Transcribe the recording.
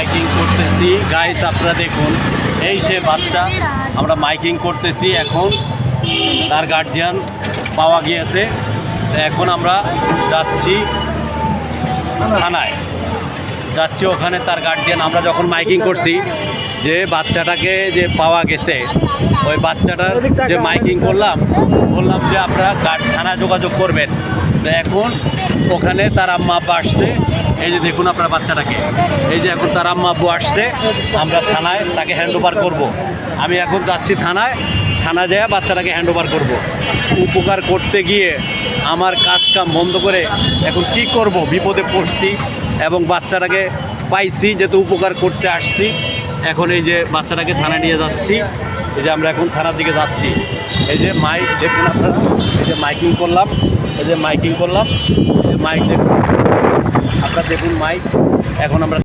Miking করতেছি guys, আপনারা দেখুন এই সে বাচ্চা, আমরা মাইকিং করতেছি। এখন তার গার্জিয়ান পাওয়া গিয়েছে, এখন আমরা যাচ্ছি থানায়, যাচ্ছি ওখানে তার গার্জিয়ান। আমরা যখন মাইকিং করছি যে বাচ্চাটাকে যে পাওয়া গেছে, ওই বাচ্চাটার যে মাইকিং করলাম, বললাম যে আপনারা থানায় যোগাযোগ করবেন। তো এখন ওখানে তার আম্মা আব্বা আসছে, এই যে দেখুন আপনার বাচ্চাটাকে, এই যে এখন তার আম্মা আব্বু আসছে, আমরা থানায় তাকে হ্যান্ড ওভার করবো। আমি এখন যাচ্ছি থানা যেয়ে বাচ্চাটাকে হ্যান্ড ওভার করবো। উপকার করতে গিয়ে আমার কাজ কাম বন্ধ করে এখন কি করব, বিপদে পড়ছি এবং বাচ্চাটাকে পাইছি, যেহেতু উপকার করতে আসছি। এখন এই যে বাচ্চাটাকে থানায় নিয়ে যাচ্ছি, এই যে আমরা এখন থানার দিকে যাচ্ছি। এই যে মাইক দেখুন আপনারা, এই যে মাইকিং করলাম, এই যে মাইকিং করলাম, এই যে মাইক দেখুন আপনারা, দেখুন মাইক। এখন আমরা